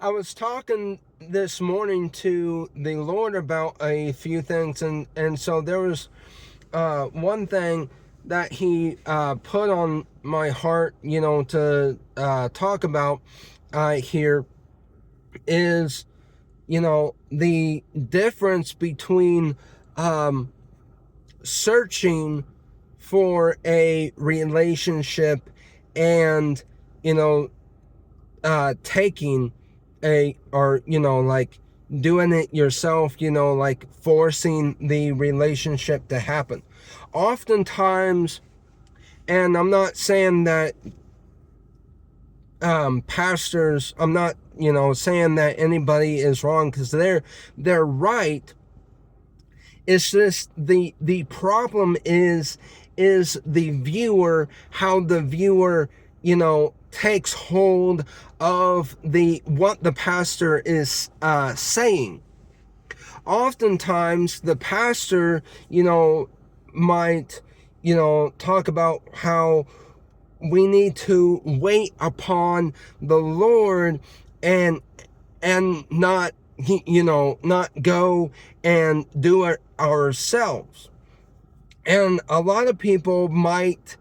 I was talking this morning to the Lord about a few things, and so there was one thing that He put on my heart, to talk about here is, the difference between searching for a relationship and, you know, taking like doing it yourself, like forcing the relationship to happen. Oftentimes, and I'm not saying that pastors, I'm not, saying that anybody is wrong, because they're right. It's just the problem is the viewer, how the viewer, takes hold of what the pastor is saying. Oftentimes the pastor, might, talk about how we need to wait upon the Lord and not, not go and do it ourselves. And a lot of people might,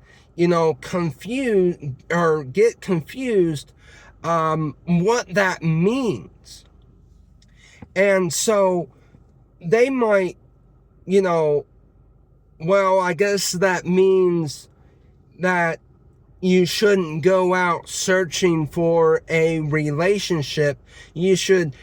confuse or get confused what that means. And so they might, well, I guess that means that you shouldn't go out searching for a relationship. You should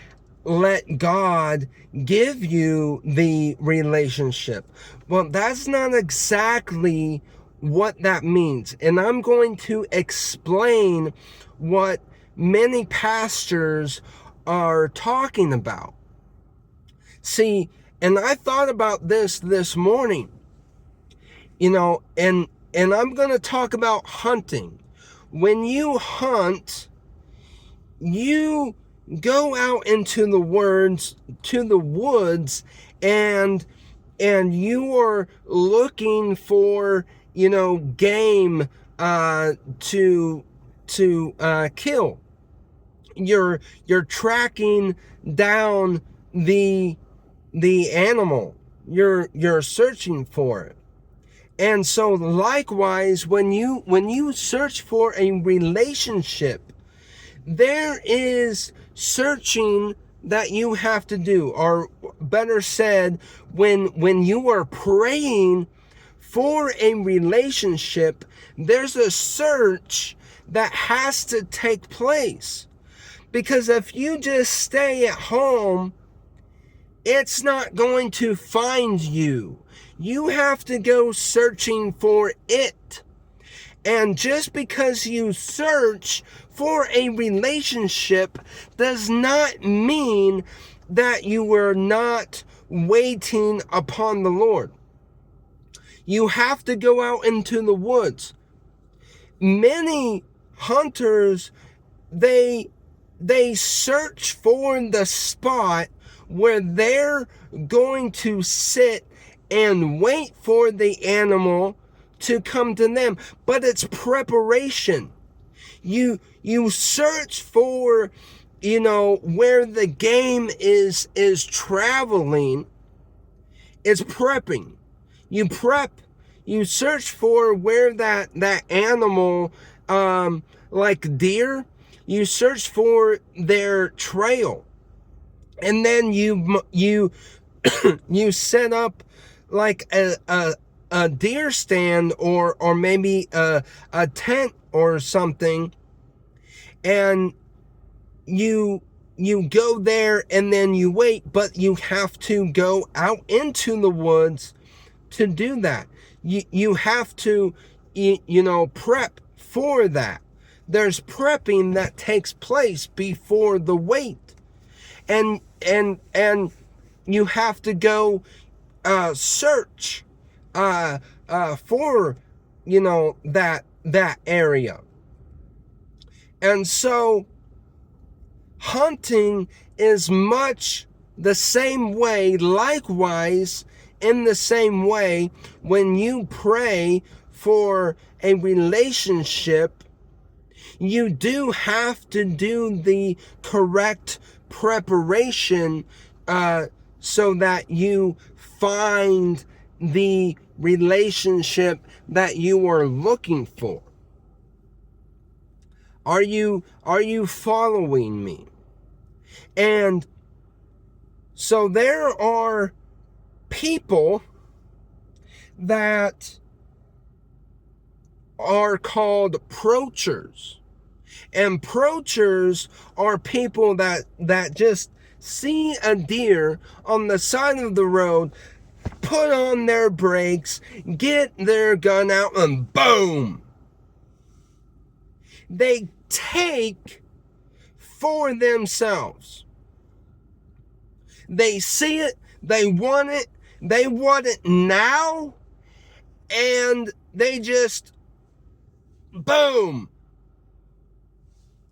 let God give you the relationship. Well, that's not exactly what that means. And I'm going to explain what many pastors are talking about. See, and I thought about this morning, and I'm going to talk about hunting. When you hunt, you go out into the woods, and you are looking for, game to kill. You're tracking down the animal. You're searching for it. And so likewise, when you search for a relationship, there is searching that you have to do. Or better said, when you are praying for a relationship, there's a search that has to take place. Because if you just stay at home, it's not going to find you. You have to go searching for it. And just because you search for a relationship does not mean that you were not waiting upon the Lord. You have to go out into the woods. Many hunters, they search for the spot where they're going to sit and wait for the animal to come to them. But it's preparation. You search for, where the game is traveling. It's prepping. You prep. You search for where that animal, like deer, you search for their trail. And then you you set up like a deer stand, or maybe a tent or something, and you go there, and then you wait. But you have to go out into the woods to do that. You have to prep for that. There's prepping that takes place before the wait. And you have to go search for that area. And so hunting is much the same way. Likewise, in the same way, when you pray for a relationship, You do have to do the correct preparation so that you find the relationship that you are looking for. Are you following me? And so there are people that are called approachers. And approachers are people that just see a deer on the side of the road, put on their brakes, get their gun out, and boom! They take for themselves. They see it, they want it now, and they just, boom.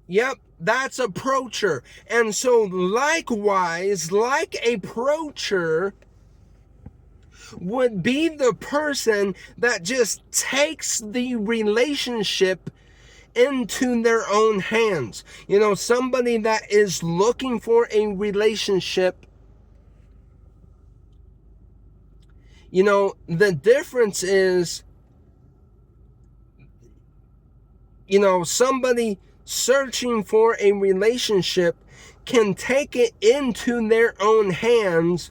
Yep, that's a approacher. And so likewise, like a approacher would be the person that just takes the relationship into their own hands. You know, somebody that is looking for a relationship, you know, the difference is, you know, somebody searching for a relationship can take it into their own hands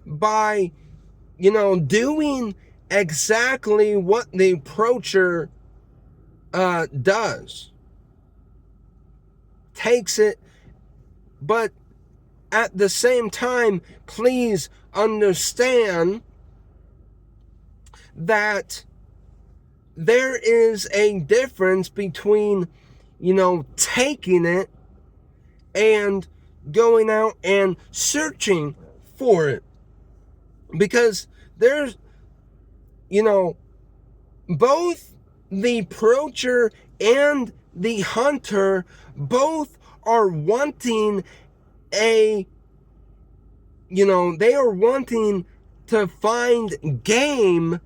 by, you know, doing exactly what the approacher does. Takes it, but at the same time, please understand that there is a difference between, you know, taking it and going out and searching for it. Because there's, you know, both the approacher and the hunter both are wanting they are wanting to find game,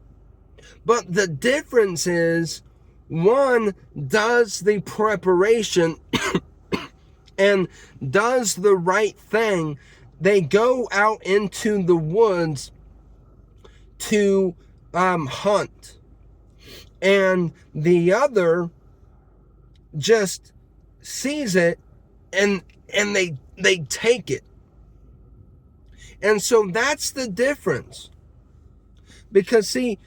but the difference is one does the preparation and does the right thing. They go out into the woods to hunt. And the other just sees it and they take it. And so that's the difference. Because see,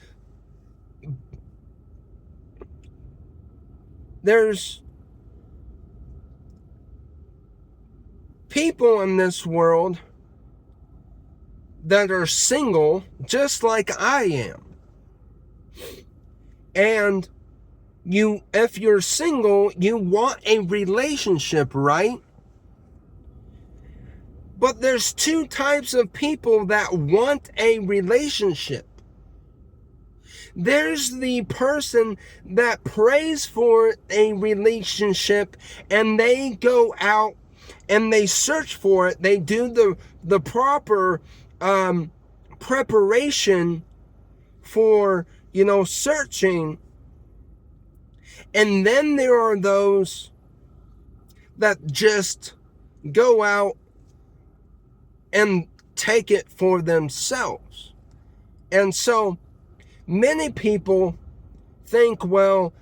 there's people in this world that are single just like I am. And if you're single, you want a relationship, right? But there's two types of people that want a relationship. There's the person that prays for a relationship and they go out and they search for it. They do the proper preparation for, you know, searching. And then there are those that just go out and take it for themselves. And so many people think, well,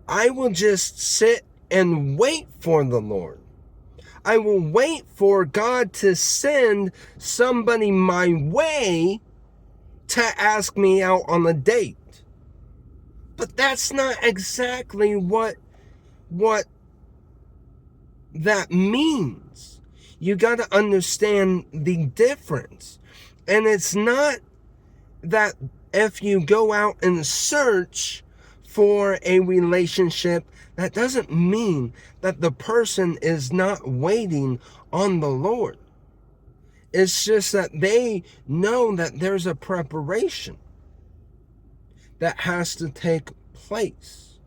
I will just sit and wait for the Lord. I will wait for God to send somebody my way to ask me out on a date. But that's not exactly what that means. You got to understand the difference. And it's not that if you go out and search for a relationship, that doesn't mean that the person is not waiting on the Lord. It's just that they know that there's a preparation that has to take place.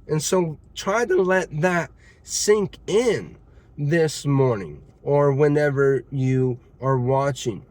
And so try to let that sink in this morning or whenever you are watching.